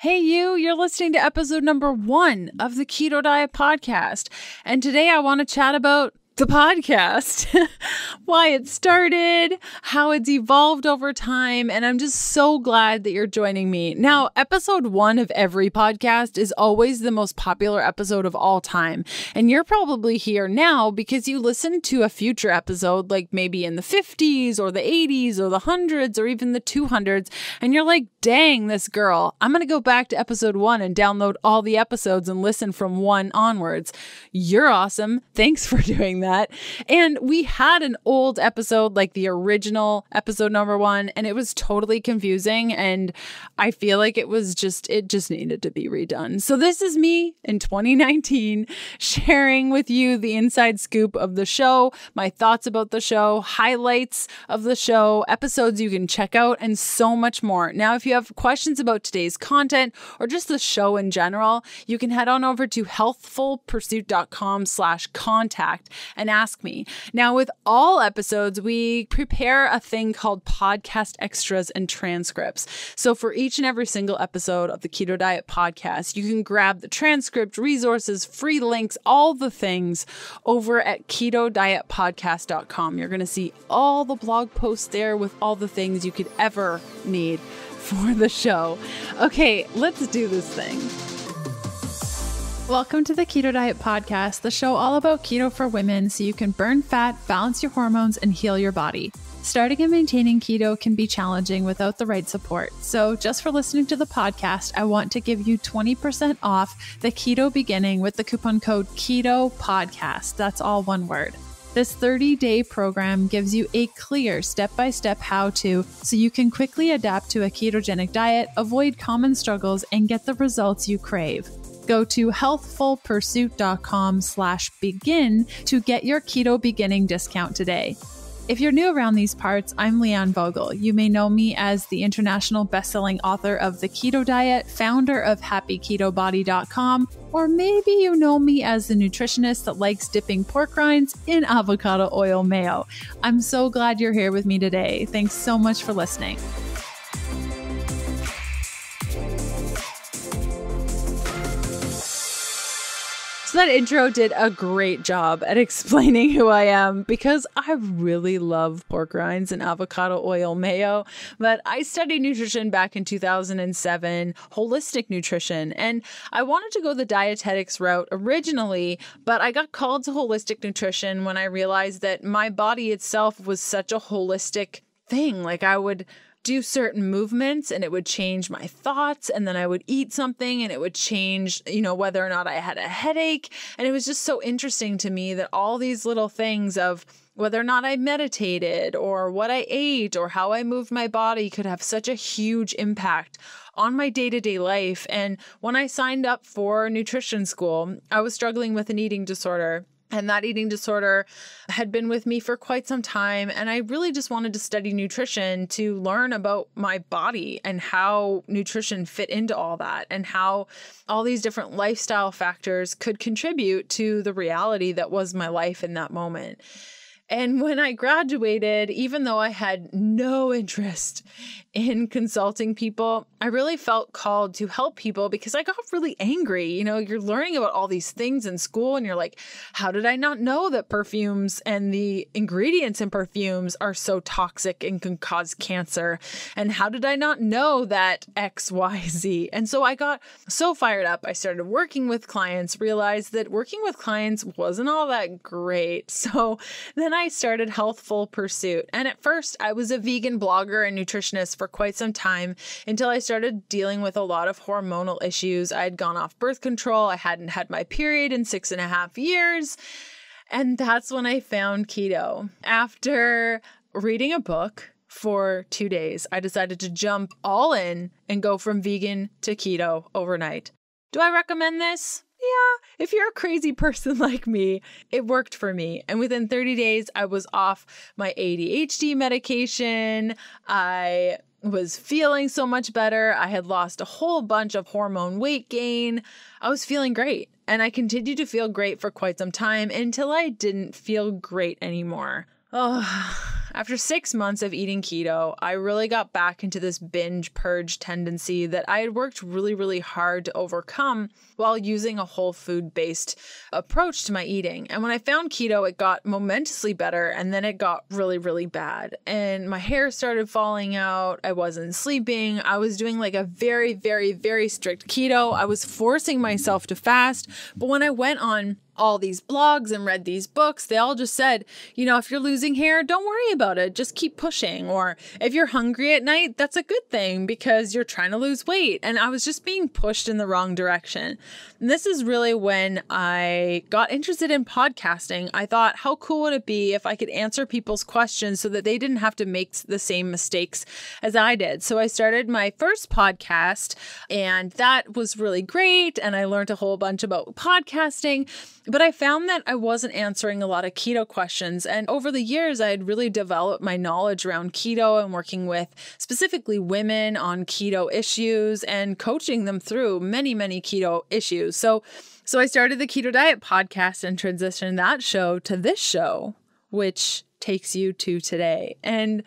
Hey you're listening to episode number 1 of the Keto Diet Podcast. And today I want to chat about the podcast, why it started, how it's evolved over time, and I'm just so glad that you're joining me. Now, episode 1 of every podcast is always the most popular episode of all time, and you're probably here now because you listened to a future episode, like maybe in the 50s or the 80s or the 100s or even the 200s, and you're like, dang, this girl, I'm going to go back to episode 1 and download all the episodes and listen from 1 onwards. You're awesome. Thanks for doing that. And we had an old episode, like the original episode number 1, and it was totally confusing. And I feel like it just needed to be redone. So this is me in 2019 sharing with you the inside scoop of the show, my thoughts about the show, highlights of the show, episodes you can check out, and so much more. Now, if you have questions about today's content or just the show in general, you can head on over to healthfulpursuit.com/contact and ask me. Now, with all episodes, we prepare a thing called podcast extras and transcripts. So for each and every single episode of the Keto Diet Podcast, you can grab the transcript, resources, free links, all the things over at ketodietpodcast.com. You're going to see all the blog posts there with all the things you could ever need for the show. Okay, let's do this thing. Welcome to the Keto Diet Podcast, the show all about keto for women so you can burn fat, balance your hormones, and heal your body. Starting and maintaining keto can be challenging without the right support. So just for listening to the podcast, I want to give you 20% off the keto beginning with the coupon code KETO PODCAST. That's all one word. This 30-day program gives you a clear step-by-step how-to so you can quickly adapt to a ketogenic diet, avoid common struggles, and get the results you crave. Go to healthfulpursuit.com/begin to get your keto beginning discount today. If you're new around these parts, I'm Leanne Vogel. You may know me as the international best-selling author of The Keto Diet, founder of happyketobody.com, or maybe you know me as the nutritionist that likes dipping pork rinds in avocado oil mayo. I'm so glad you're here with me today. Thanks so much for listening. So that intro did a great job at explaining who I am because I really love pork rinds and avocado oil mayo. But I studied nutrition back in 2007, holistic nutrition, and I wanted to go the dietetics route originally, but I got called to holistic nutrition when I realized that my body itself was such a holistic thing. Like I would do certain movements and it would change my thoughts, and then I would eat something and it would change, whether or not I had a headache. And it was just so interesting to me that all these little things of whether or not I meditated or what I ate or how I moved my body could have such a huge impact on my day-to-day life. And when I signed up for nutrition school, I was struggling with an eating disorder. And that eating disorder had been with me for quite some time. And I really just wanted to study nutrition to learn about my body and how nutrition fit into all that and how all these different lifestyle factors could contribute to the reality that was my life in that moment. And when I graduated, even though I had no interest in consulting people, I really felt called to help people because I got really angry. You're learning about all these things in school and you're like, how did I not know that perfumes and the ingredients in perfumes are so toxic and can cause cancer? And how did I not know that X, Y, Z? And so I got so fired up. I started working with clients, realized that working with clients wasn't all that great. So then I started Healthful Pursuit. And at first I was a vegan blogger and nutritionist for quite some time until I started dealing with a lot of hormonal issues. I had gone off birth control. I hadn't had my period in 6.5 years. And that's when I found keto. After reading a book for 2 days, I decided to jump all in and go from vegan to keto overnight. Do I recommend this? Yeah, if you're a crazy person like me, it worked for me. And within 30 days, I was off my ADHD medication. I was feeling so much better. I had lost a whole bunch of hormone weight gain. I was feeling great. And I continued to feel great for quite some time until I didn't feel great anymore. Oh, After 6 months of eating keto, I really got back into this binge purge tendency that I had worked really, really hard to overcome while using a whole food based approach to my eating. And when I found keto, it got momentously better, and then it got really, really bad. And my hair started falling out. I wasn't sleeping. I was doing like a very, very, very strict keto. I was forcing myself to fast. But when I went on all these blogs and read these books, they all just said, if you're losing hair, don't worry about it. Just keep pushing. Or if you're hungry at night, that's a good thing because you're trying to lose weight. And I was just being pushed in the wrong direction. And this is really when I got interested in podcasting. I thought, how cool would it be if I could answer people's questions so that they didn't have to make the same mistakes as I did? So I started my first podcast, and that was really great. And I learned a whole bunch about podcasting. But I found that I wasn't answering a lot of keto questions. And over the years, I had really developed my knowledge around keto and working with specifically women on keto issues and coaching them through many, many keto issues. So I started the Keto Diet Podcast and transitioned that show to this show, which takes you to today. And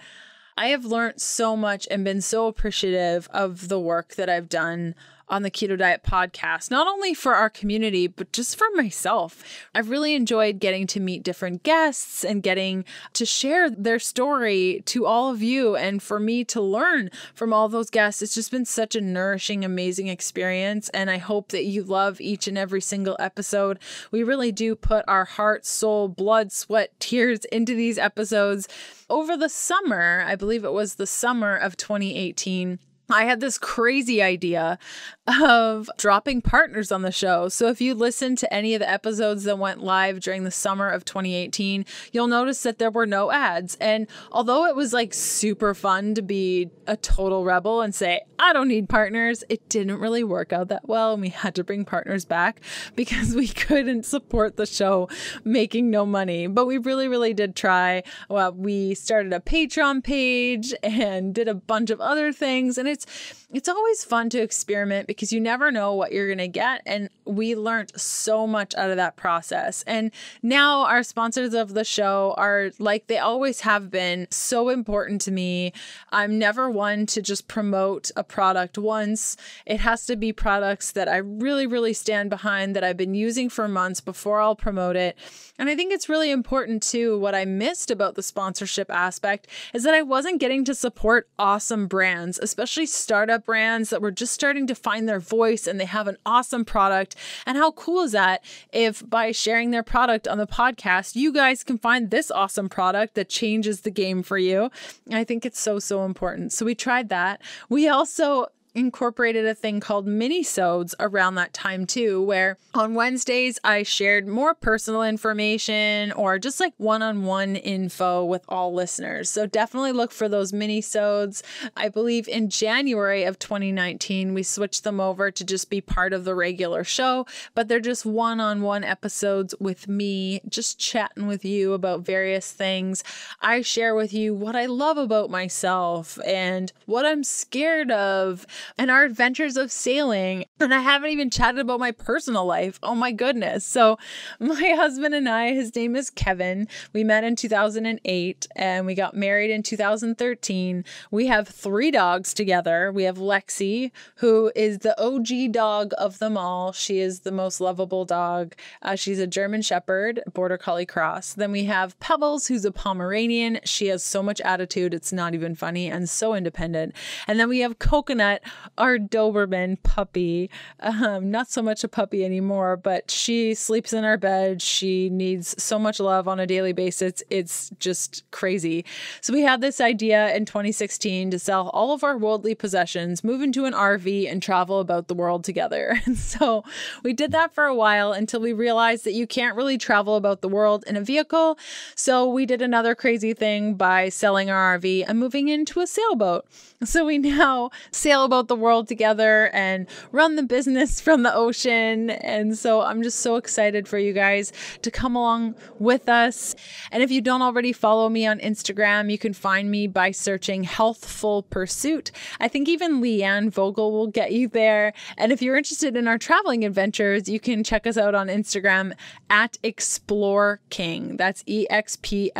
I have learned so much and been so appreciative of the work that I've done on the Keto Diet Podcast, not only for our community, but just for myself. I've really enjoyed getting to meet different guests and getting to share their story to all of you. And for me to learn from all those guests, it's just been such a nourishing, amazing experience. And I hope that you love each and every single episode. We really do put our heart, soul, blood, sweat, tears into these episodes. Over the summer, I believe it was the summer of 2018, I had this crazy idea of dropping partners on the show. So if you listen to any of the episodes that went live during the summer of 2018, you'll notice that there were no ads. And although it was like super fun to be a total rebel and say, I don't need partners, it didn't really work out that well. And we had to bring partners back because we couldn't support the show making no money. But we really, really did try. Well, we started a Patreon page and did a bunch of other things. And it's always fun to experiment because you never know what you're going to get. And we learned so much out of that process. And now our sponsors of the show are, like they always have been, so important to me. I'm never one to just promote a product once. It has to be products that I really, really stand behind, that I've been using for months before I'll promote it. And I think it's really important too. What I missed about the sponsorship aspect is that I wasn't getting to support awesome brands, especially startup brands that were just starting to find their voice and they have an awesome product. And how cool is that if by sharing their product on the podcast, you guys can find this awesome product that changes the game for you. I think it's so, so important. So we tried that. We also incorporated a thing called mini-sodes around that time too, where on Wednesdays I shared more personal information or just like one-on-one info with all listeners. So definitely look for those mini-sodes. I believe in January of 2019, we switched them over to just be part of the regular show, but they're just one-on-one episodes with me, just chatting with you about various things. I share with you what I love about myself and what I'm scared of, and our adventures of sailing. And I haven't even chatted about my personal life. Oh my goodness. So my husband and I, his name is Kevin. We met in 2008 and we got married in 2013. We have 3 dogs together. We have Lexi, who is the OG dog of them all. She is the most lovable dog. She's a German Shepherd, Border Collie cross. Then we have Pebbles, who's a Pomeranian. She has so much attitude. It's not even funny, and so independent. And then we have Coconut, our Doberman puppy. Not so much a puppy anymore, but she sleeps in our bed. She needs so much love on a daily basis. It's just crazy. So we had this idea in 2016 to sell all of our worldly possessions, move into an RV, and travel about the world together. And so we did that for a while until we realized that you can't really travel about the world in a vehicle. So we did another crazy thing by selling our RV and moving into a sailboat. So we now sail about out the world together and run the business from the ocean. And so I'm just so excited for you guys to come along with us. And if you don't already follow me on Instagram, you can find me by searching Healthful Pursuit. I think even Leanne Vogel will get you there. And if you're interested in our traveling adventures, you can check us out on Instagram at Explore King. That's EXPLORKING.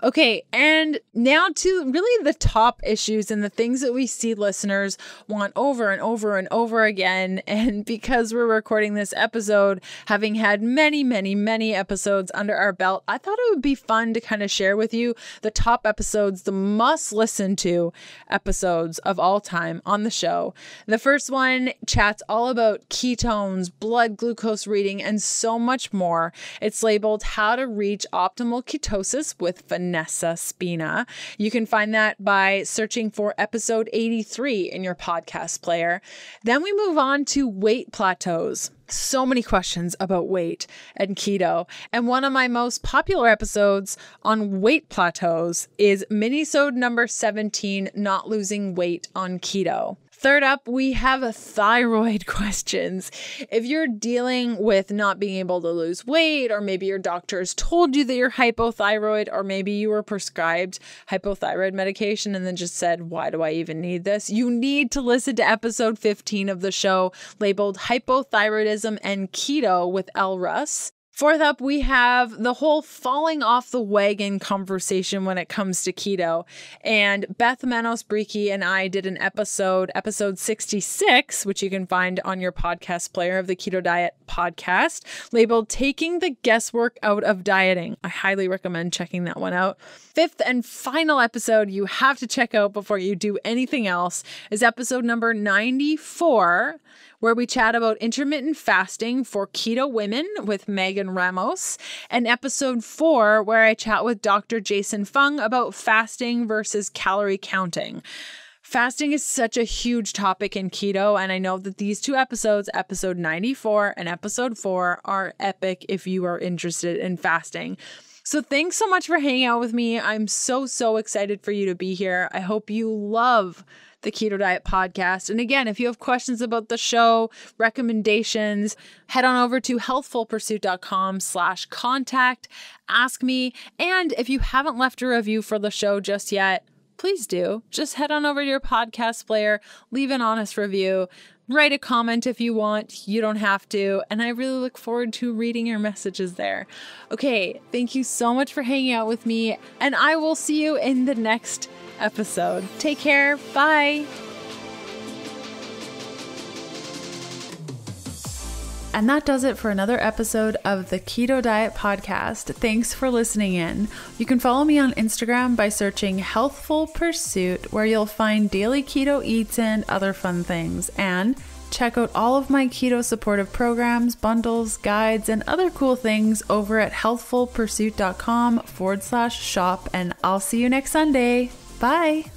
Okay, and now to really the top issues and the things that we see listeners want over and over and over again. And because we're recording this episode, having had many episodes under our belt, I thought it would be fun to kind of share with you the top episodes, the must listen to episodes of all time on the show. The first one chats all about ketones, blood glucose reading, and so much more. It's labeled How to Reach Optimal Ketosis with Vanessa Spina. You can find that by searching for episode 83 in your podcast player. Then we move on to weight plateaus. So many questions about weight and keto. And one of my most popular episodes on weight plateaus is minisode number 17, Not Losing Weight on Keto. Third up, we have thyroid questions. If you're dealing with not being able to lose weight, or maybe your doctor has told you that you're hypothyroid, or maybe you were prescribed hypothyroid medication and then just said, why do I even need this? You need to listen to episode 15 of the show labeled Hypothyroidism and Keto with Elle Russ. Fourth up, we have the whole falling off the wagon conversation when it comes to keto. And Beth Manos-Breaky and I did an episode 66, which you can find on your podcast player of the Keto Diet Podcast, labeled Taking the Guesswork Out of Dieting. I highly recommend checking that one out. Fifth and final episode you have to check out before you do anything else is episode number 94, where we chat about intermittent fasting for keto women with Megan Ramos, and episode 4, where I chat with Dr. Jason Fung about fasting versus calorie counting. Fasting is such a huge topic in keto, and I know that these two episodes, episode 94 and episode 4, are epic if you are interested in fasting. So thanks so much for hanging out with me. I'm so excited for you to be here. I hope you love the Keto Diet Podcast. And again, if you have questions about the show, recommendations, head on over to healthfulpursuit.com/contact, ask me. And if you haven't left a review for the show just yet, please do. Just head on over to your podcast player, leave an honest review, write a comment if you want. You don't have to. And I really look forward to reading your messages there. Okay, thank you so much for hanging out with me, and I will see you in the next episode. Take care. Bye. And that does it for another episode of the Keto Diet Podcast. Thanks for listening in. You can follow me on Instagram by searching Healthful Pursuit, where you'll find daily keto eats and other fun things. And check out all of my keto supportive programs, bundles, guides, and other cool things over at healthfulpursuit.com/shop. And I'll see you next Sunday. Bye.